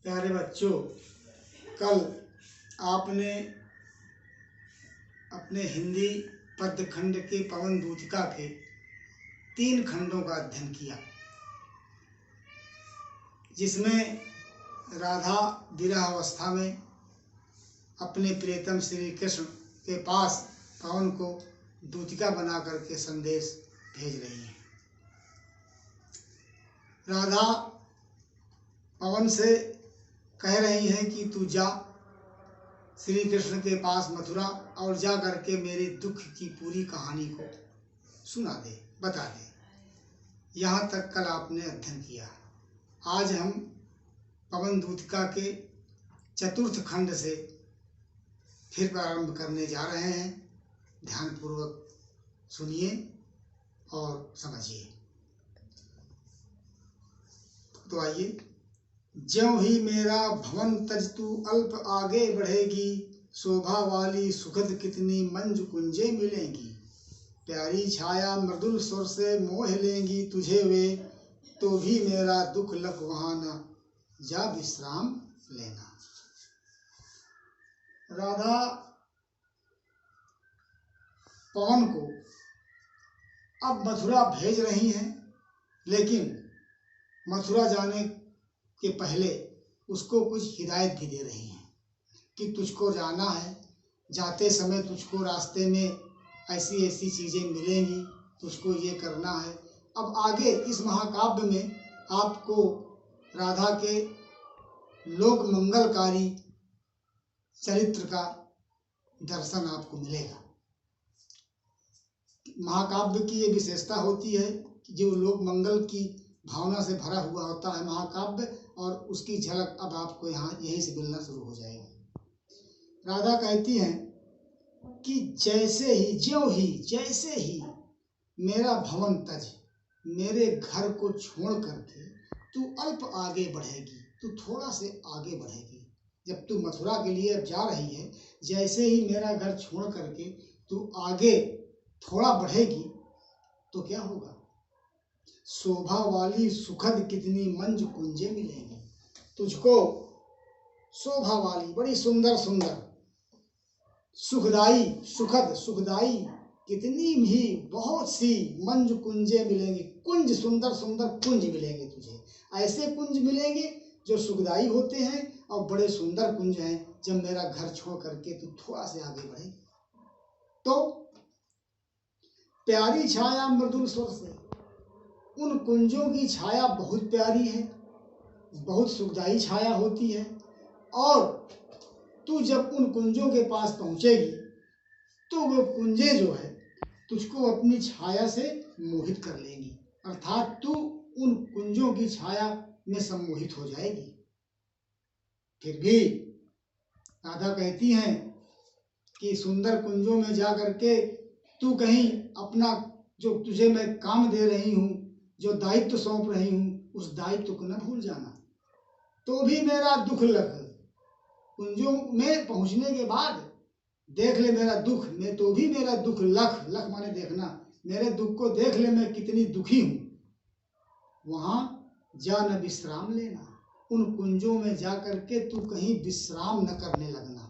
प्यारे बच्चों, कल आपने अपने हिंदी पद्य खंड के पवन दूतिका के 3 खंडों का अध्ययन किया, जिसमें राधा विरह अवस्था में अपने प्रियतम श्री कृष्ण के पास पवन को दूतिका बना करके संदेश भेज रही है। राधा पवन से कह रही हैं कि तू जा श्री कृष्ण के पास मथुरा और जा करके मेरे दुख की पूरी कहानी को सुना दे, बता दे। यहाँ तक कल आपने अध्ययन किया। आज हम पवन दूतिका के 4th खंड से फिर प्रारंभ करने जा रहे हैं। ध्यानपूर्वक सुनिए और समझिए। तो आइए। ज्यों ही मेरा भवन तज तू अल्प आगे बढ़ेगी, शोभा वाली सुखद कितनी मंज कुंजे मिलेंगी। प्यारी छाया मृदुल स्वर से मोह लेंगी तुझे वे, तो भी मेरा दुख लख वहां न जा विश्राम लेना। राधा पवन को अब मथुरा भेज रही हैं, लेकिन मथुरा जाने के पहले उसको कुछ हिदायत भी दे रही हैं कि तुझको जाना है, जाते समय तुझको रास्ते में ऐसी ऐसी चीज़ें मिलेंगी, तुझको ये करना है। अब आगे इस महाकाव्य में आपको राधा के लोक मंगलकारी चरित्र का दर्शन आपको मिलेगा। महाकाव्य की ये विशेषता होती है कि जो लोक मंगल की भावना से भरा हुआ होता है महाकाव्य, और उसकी झलक अब आपको यहाँ यहीं से मिलना शुरू हो जाएगा। राधा कहती हैं कि जैसे ही जैसे ही मेरा भवन तज, मेरे घर को छोड़ करके तू अल्प आगे बढ़ेगी, तू थोड़ा से आगे बढ़ेगी। जब तू मथुरा के लिए अब जा रही है, जैसे ही मेरा घर छोड़ करके तू आगे थोड़ा बढ़ेगी तो क्या होगा? शोभा वाली सुखद कितनी मंज कुंजे मिलेंगी। तुझको शोभा वाली बड़ी सुंदर सुंदर सुखदाई सुखदाई कितनी भी बहुत सी मंज कुंजे मिलेंगी। कुंज, सुंदर सुंदर कुंज मिलेंगे तुझे। ऐसे कुंज मिलेंगे जो सुखदाई होते हैं और बड़े सुंदर कुंज हैं जब मेरा घर छोड़ करके तू थोड़ा से आगे बढ़े। तो प्यारी छाया मृदुल स्वर से, उन कुंजों की छाया बहुत प्यारी है, बहुत सुखदाई छाया होती है, और तू जब उन कुंजों के पास पहुंचेगी तो वो कुंजे जो है तुझको अपनी छाया से मोहित कर लेंगी, अर्थात तू उन कुंजों की छाया में सम्मोहित हो जाएगी। फिर भी राधा कहती हैं कि सुंदर कुंजों में जा करके तू कहीं अपना जो तुझे मैं काम दे रही हूँ, जो दायित्व सौंप रही हूँ, उस दायित्व को न भूल जाना। तो भी मेरा दुख लख, कुंजों में पहुँचने के बाद देख ले मेरा दुख, मैं तो भी मेरा दुख लख, लख माने देखना, मेरे दुख को देख ले मैं कितनी दुखी हूँ। वहाँ जा न विश्राम लेना, उन कुंजों में जा करके तू कहीं विश्राम न करने लगना।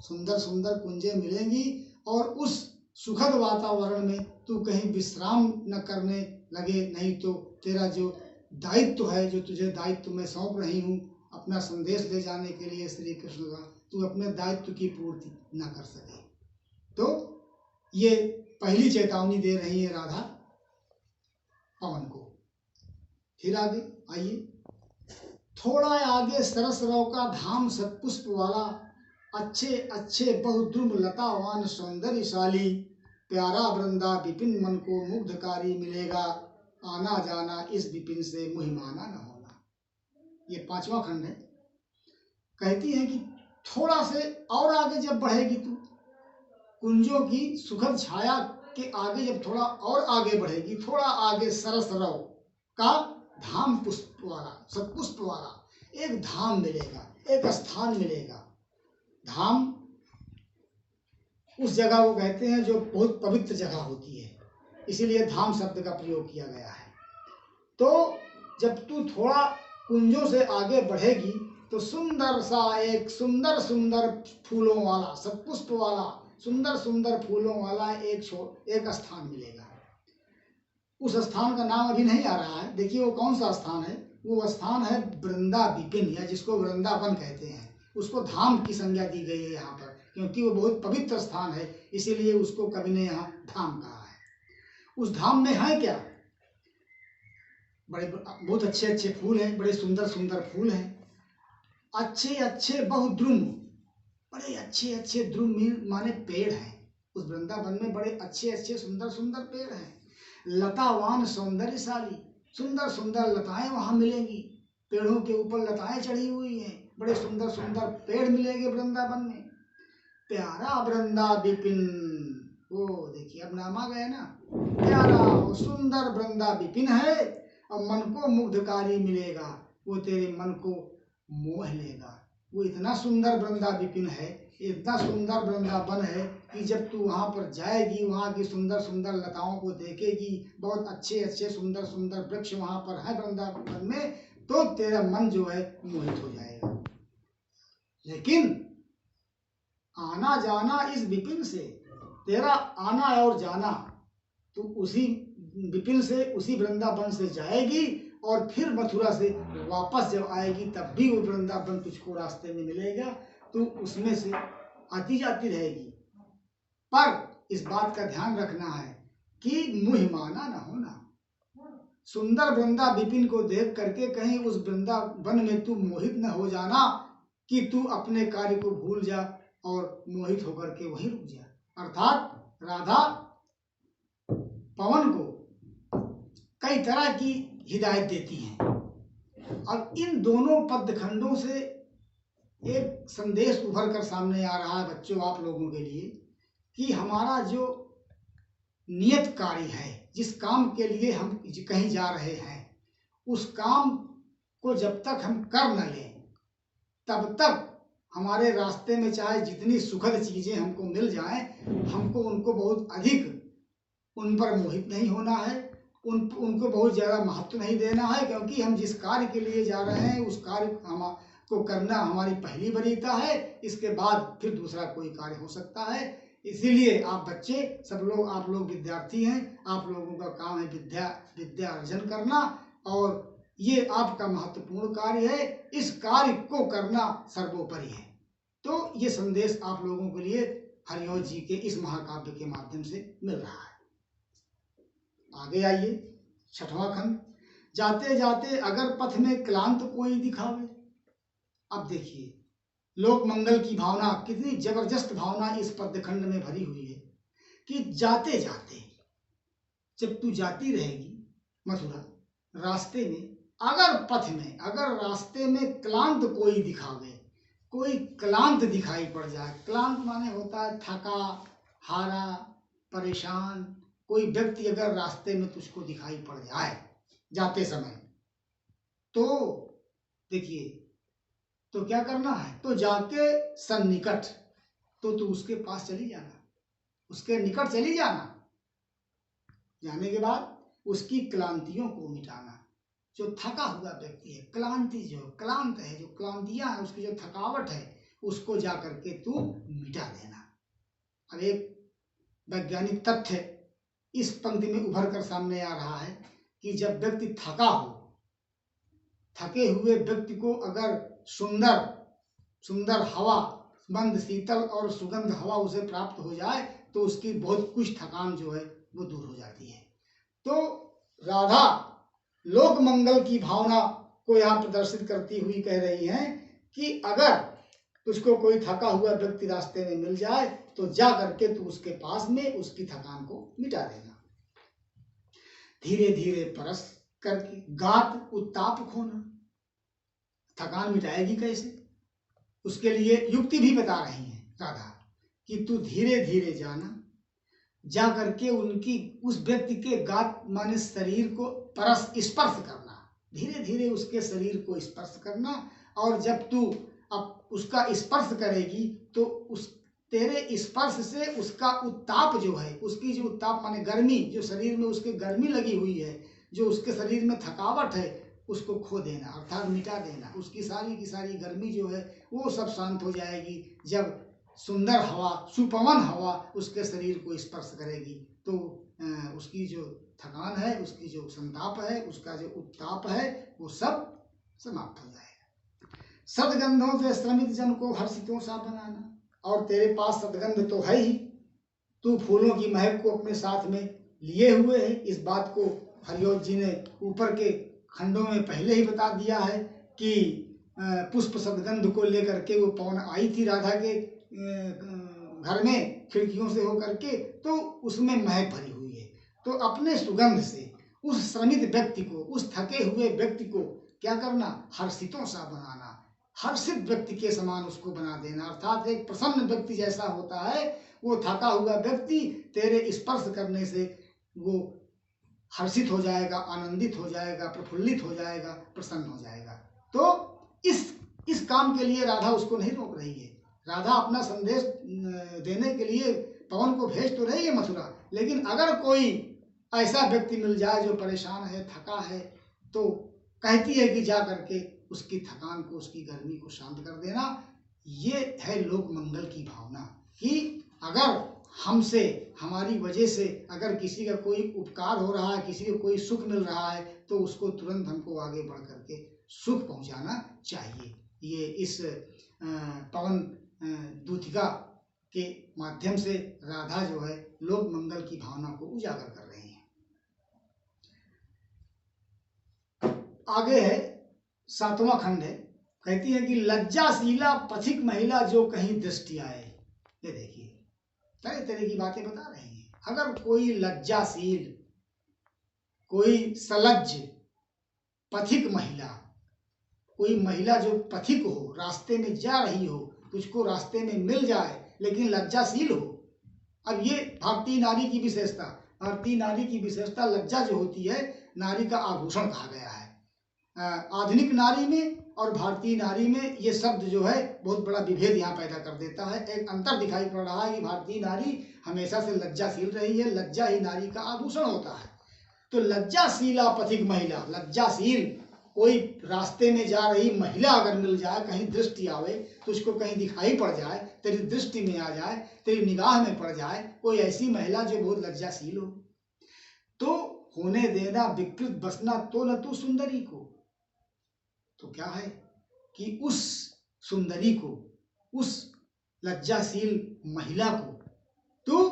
सुंदर सुंदर कुंजें मिलेंगी और उस सुखद वातावरण में तू कहीं विश्राम न करने लगे, नहीं तो तेरा जो दायित्व है, जो तुझे दायित्व मैं सौंप रही हूँ अपना संदेश ले जाने के लिए श्री कृष्ण का, तू अपने दायित्व की पूर्ति न कर सके। तो ये पहली चेतावनी दे रही है राधा पवन को। फिर आगे आइए। थोड़ा आगे सरस रव का धाम सतपुष्प वाला, अच्छे अच्छे बहुद्रुम लतावान सौंदर्यशाली, प्यारा वृंदा विपिन मन को मुग्धकारी मिलेगा, आना जाना इस विपिन से मुहिमाना न होना। ये 5वां खंड है। कहती है कि थोड़ा से और आगे जब बढ़ेगी तू, कुंजों की सुखद छाया के आगे जब थोड़ा और आगे बढ़ेगी, थोड़ा आगे सरस रव का धाम पुष्प वाला, सतपुष्प वाला एक धाम मिलेगा, एक स्थान मिलेगा। धाम उस जगह को कहते हैं जो बहुत पवित्र जगह होती है, इसीलिए धाम शब्द का प्रयोग किया गया है। तो जब तू थोड़ा कुंजों से आगे बढ़ेगी तो सुंदर सा एक सुंदर सुंदर फूलों वाला, सतपुष्प वाला, सुंदर सुंदर फूलों वाला एक स्थान मिलेगा। उस स्थान का नाम अभी नहीं आ रहा है। देखिए वो कौन सा स्थान है। वो स्थान है वृंदा विपिन, या जिसको वृंदावन कहते हैं। उसको धाम की संज्ञा दी गई है यहाँ पर, क्योंकि वो बहुत पवित्र स्थान है, इसीलिए उसको कवि ने यहाँ धाम कहा है। उस धाम में है क्या, बहुत अच्छे अच्छे फूल हैं, बड़े सुंदर सुंदर फूल हैं, अच्छे अच्छे बहुद्रुम, बड़े अच्छे अच्छे द्रुम माने पेड़ हैं। उस वृंदावन में बड़े अच्छे अच्छे सुंदर सुंदर पेड़ हैं। लतावान सौंदर्यशाली, सुंदर सुंदर लताएं वहां मिलेंगी। पेड़ों के ऊपर लताएं चढ़ी हुई हैं, बड़े सुंदर सुंदर पेड़ मिलेंगे वृंदावन में। प्यारा वृंदा विपिन, वो देखिए अब नाम आ गया ना, प्यारा और सुंदर वृंदा विपिन है, और मन को मुग्धकारी मिलेगा, वो तेरे मन को मोह लेगा। वो इतना सुंदर वृंदा विपिन है, इतना सुंदर वृंदावन है कि जब तू वहाँ पर जाएगी, वहाँ की सुंदर सुंदर लताओं को देखेगी, बहुत अच्छे अच्छे सुंदर सुंदर वृक्ष वहाँ पर है वृंदावन में, तो तेरा मन जो है मोहित हो जाएगा। लेकिन आना जाना इस विपिन से, तेरा आना और जाना, तो उसी विपिन से, उसी वृंदावन से जाएगी, और फिर मथुरा से वापस जब आएगी तब भी वो वृंदावन तुझको रास्ते में मिलेगा, तो उसमें से आती जाती रहेगी। पर इस बात का ध्यान रखना है कि मुहिमाना न होना। सुंदर वृंदा विपिन को देख करके कहीं उस वृंदावन में तू मोहित न हो जाना कि तू अपने कार्य को भूल जा और मोहित होकर के वहीं रुक जा। अर्थात राधा पवन को कई तरह की हिदायत देती हैं, और इन दोनों पदखंडों से एक संदेश उभर कर सामने आ रहा है बच्चों, आप लोगों के लिए, कि हमारा जो नियत कार्य है, जिस काम के लिए हम कहीं जा रहे हैं, उस काम को जब तक हम कर न लें, तब तक हमारे रास्ते में चाहे जितनी सुखद चीजें हमको मिल जाएं, हमको उनको बहुत अधिक उन पर मोहित नहीं होना है, उनको बहुत ज़्यादा महत्व नहीं देना है, क्योंकि हम जिस कार्य के लिए जा रहे हैं उस कार्य को करना हमारी पहली वरीयता है। इसके बाद फिर दूसरा कोई कार्य हो सकता है। इसीलिए आप बच्चे सब लोग, आप लोग विद्यार्थी हैं, आप लोगों का काम है विद्या अर्जन करना, और ये आपका महत्वपूर्ण कार्य है। इस कार्य को करना सर्वोपरि है। तो ये संदेश आप लोगों के लिए हरिवंश जी के इस महाकाव्य के माध्यम से मिल रहा है। आगे आइए, 6वां खंड। जाते जाते अगर पथ में क्लांत कोई दिखावे। अब देखिए लोक मंगल की भावना, कितनी जबरदस्त भावना इस पद्यखंड में भरी हुई है कि जाते जाते, जब तू जाती रहेगी मथुरा, रास्ते में अगर पथ में, अगर रास्ते में क्लांत कोई दिखावे, कोई क्लांत दिखाई पड़ जाए। क्लांत माने होता है थका हारा परेशान। कोई व्यक्ति अगर रास्ते में तुझको दिखाई पड़ जाए जाते समय, तो देखिए, तो क्या करना है, तो जाके सन्निकट, तो तू उसके पास चली जाना, उसके निकट चली जाना। जाने के बाद उसकी क्लांतियों को मिटाना। जो थका हुआ व्यक्ति है, क्लांति जो क्लांत है, जो क्लांतियां हैं, उसकी जो थकावट है, उसको जा करके तू मिटा देना। अब एक वैज्ञानिक तथ्य इस पंक्ति में उभर कर सामने आ रहा है कि जब व्यक्ति थका हो, थके हुए व्यक्ति को अगर सुंदर सुंदर हवा, मंद शीतल और सुगंध हवा उसे प्राप्त हो जाए, तो उसकी बहुत कुछ थकान जो है वो दूर हो जाती है। तो राधा लोक मंगल की भावना को यहाँ प्रदर्शित करती हुई कह रही हैं कि अगर तुझको कोई थका हुआ व्यक्ति रास्ते में मिल जाए, तो जा करके तू उसके पास में उसकी थकान को मिटा देना। धीरे धीरे परस करके गात उत्ताप खोना। थकान मिटाएगी कैसे, उसके लिए युक्ति भी बता रही हैं राधा कि तू धीरे धीरे जाना, जा करके उनकी, उस व्यक्ति के गात माने शरीर को परस स्पर्श करना, धीरे धीरे उसके शरीर को स्पर्श करना। और जब तू अब उसका स्पर्श करेगी, तो उस तेरे स्पर्श से उसका उत्ताप जो है, उसकी जो उत्ताप माने गर्मी, जो शरीर में उसके गर्मी लगी हुई है, जो उसके शरीर में थकावट है, उसको खो देना अर्थात मिटा देना। उसकी सारी की सारी गर्मी जो है वो सब शांत हो जाएगी जब सुंदर हवा, सुपवन हवा उसके शरीर को स्पर्श करेगी। तो उसकी जो थकान है, उसकी जो संताप है, उसका जो उत्ताप है, वो सब समाप्त हो जाएगा। सदगंधों से श्रमित जन को हर्षितों सा बनाना। और तेरे पास सदगंध तो है ही, तू फूलों की महक को अपने साथ में लिए हुए है। इस बात को हरिओत जी ने ऊपर के खंडों में पहले ही बता दिया है कि पुष्प सदगंध को लेकर के वो पवन आई थी राधा के घर में खिड़कियों से होकर के, तो उसमें महक भरी हुई है। तो अपने सुगंध से उस श्रमित व्यक्ति को, उस थके हुए व्यक्ति को क्या करना, हर्षितों सा बनाना, हर्षित व्यक्ति के समान उसको बना देना। अर्थात एक प्रसन्न व्यक्ति जैसा होता है वो थका हुआ व्यक्ति तेरे स्पर्श करने से वो हर्षित हो जाएगा, आनंदित हो जाएगा, प्रफुल्लित हो जाएगा, प्रसन्न हो जाएगा। तो इस काम के लिए राधा उसको नहीं रोक रही है। राधा अपना संदेश देने के लिए पवन को भेज तो रही है मथुरा, लेकिन अगर कोई ऐसा व्यक्ति मिल जाए जो परेशान है, थका है, तो कहती है कि जा करके उसकी थकान को, उसकी गर्मी को शांत कर देना। ये है लोक मंगल की भावना कि अगर हमसे, हमारी वजह से अगर किसी का कोई उपकार हो रहा है, किसी को कोई सुख मिल रहा है, तो उसको तुरंत हमको आगे बढ़ करके सुख पहुंचाना चाहिए। ये इस पवन दूतिका के माध्यम से राधा जो है लोक मंगल की भावना को उजागर कर रही है। आगे है 7वां खंड है। कहती है कि लज्जाशीला पथिक महिला जो कहीं दृष्टि आए। ये देखिए तरह तरह की बातें बता रही हैं। अगर कोई लज्जाशील, कोई सलज्ज पथिक महिला, कोई महिला जो पथिक हो, रास्ते में जा रही हो, तुझको रास्ते में मिल जाए लेकिन लज्जाशील हो। अब ये भारतीय नारी की विशेषता, भारतीय नारी की विशेषता लज्जा जो होती है नारी का आभूषण कहा गया है। आधुनिक नारी में और भारतीय नारी में ये शब्द जो है बहुत बड़ा विभेद यहाँ पैदा कर देता है। एक अंतर दिखाई पड़ रहा है कि भारतीय नारी हमेशा से लज्जाशील रही है, लज्जा ही नारी का आभूषण होता है। तो लज्जाशीला पथिक महिला, लज्जाशील कोई रास्ते में जा रही महिला अगर मिल जाए, कहीं दृष्टि आवे, तो उसको कहीं दिखाई पड़ जाए, तेरी दृष्टि में आ जाए, तेरी निगाह में पड़ जाए, कोई ऐसी महिला जो बहुत लज्जाशील हो, तो होने देना विकृत बसना तो न तू सुंदरी को। तो क्या है कि उस सुंदरी को, उस लज्जाशील महिला को तू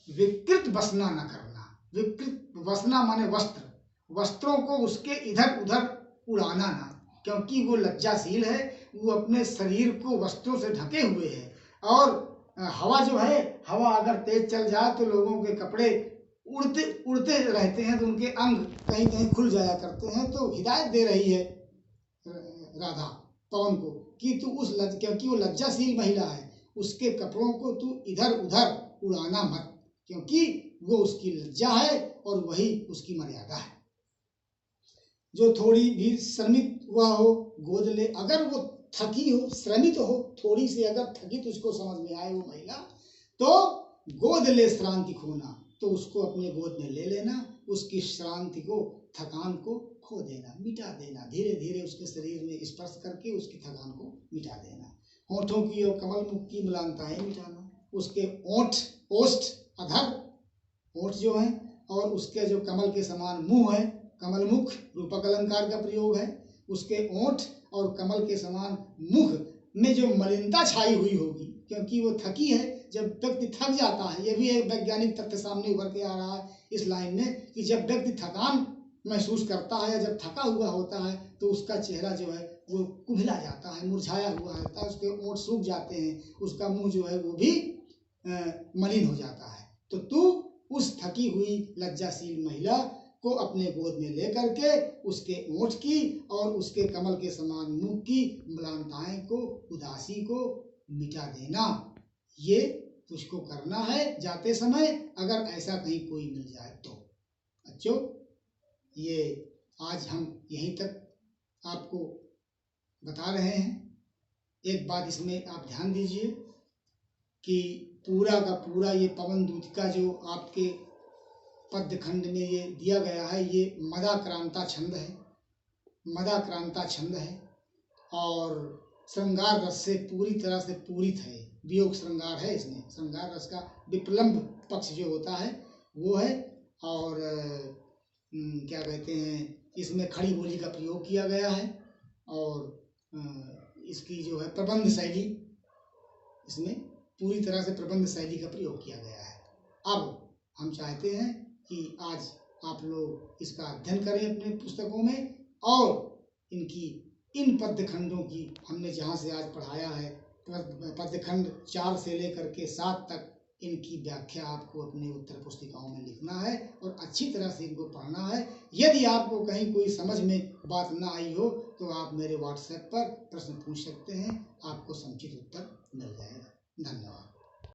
विकृत बसना न करना। विकृत बसना माने वस्त्र, वस्त्रों को उसके इधर उधर उड़ाना ना, क्योंकि वो लज्जाशील है, वो अपने शरीर को वस्त्रों से ढके हुए है। और हवा जो है, हवा अगर तेज चल जाए तो लोगों के कपड़े उड़ते उड़ते रहते हैं, तो उनके अंग कहीं कहीं खुल जाया करते हैं। तो हिदायत दे रही है राधा पवन को कि तू क्योंकि वो लज्जाशील महिला है, उसके कपड़ों को तू इधर उधर उड़ाना मत, क्योंकि वो उसकी लज्जा है और वही उसकी मर्यादा है। जो थोड़ी भी श्रमित हुआ हो गोद ले, अगर वो थकी हो, श्रमित हो, थोड़ी सी अगर थकी तुझको समझ में आए वो महिला, तो गोद ले श्रांति खोना, तो उसको अपने गोद में ले लेना, उसकी श्रांति को, थकान को खो देना, मिटा देना, धीरे धीरे उसके शरीर में स्पर्श करके उसकी थकान को मिटा देना। होठों की और कमल मुख की मिलानताएं मिटाना, उसके ओठ, ओष्ठ, अधर, ओठ जो है, और उसके जो कमल के समान मुंह है, कमल मुख रूपक अलंकार का प्रयोग है, उसके ओठ और कमल के समान मुख में जो मलिनता छाई हुई होगी, क्योंकि वो थकी है। जब व्यक्ति थक जाता है, ये भी एक वैज्ञानिक तथ्य सामने उभर के आ रहा है इस लाइन में, कि जब व्यक्ति थकान महसूस करता है, जब थका हुआ होता है, तो उसका चेहरा जो है वो कुम्हिला जाता है, मुरझाया हुआ रहता है, उसके ओठ सूख जाते हैं, उसका मुंह जो है वो भी मलिन हो जाता है। तो तू उस थकी हुई लज्जाशील महिला को अपने गोद में लेकर के उसके ओठ की और उसके कमल के समान मुख की म्लानताएं को, उदासी को मिटा देना। ये तुझको करना है जाते समय, अगर ऐसा कहीं कोई मिल जाए तो। बच्चों, ये आज हम यहीं तक आपको बता रहे हैं। एक बात इसमें आप ध्यान दीजिए कि पूरा का पूरा ये पवन दूतिका जो आपके पद्य खंड में ये दिया गया है, ये मदाक्रांता छंद है। मदाक्रांता छंद है और श्रृंगार रस से पूरी तरह से पूरित है। वियोग श्रृंगार है इसमें, श्रृंगार रस का विप्लम्ब पक्ष जो होता है वो है। और क्या कहते हैं, इसमें खड़ी बोली का प्रयोग किया गया है और इसकी जो है प्रबंध शैली, इसमें पूरी तरह से प्रबंध शैली का प्रयोग किया गया है। अब हम चाहते हैं कि आज आप लोग इसका अध्ययन करें अपने पुस्तकों में और इनकी इन पद्यखंडों की हमने जहाँ से आज पढ़ाया है, पद्यखंड 4 से लेकर के 7 तक इनकी व्याख्या आपको अपने उत्तर पुस्तिकाओं में लिखना है और अच्छी तरह से इनको पढ़ना है। यदि आपको कहीं कोई समझ में बात ना आई हो तो आप मेरे व्हाट्सएप पर प्रश्न पूछ सकते हैं, आपको समुचित उत्तर मिल जाएगा। धन्यवाद।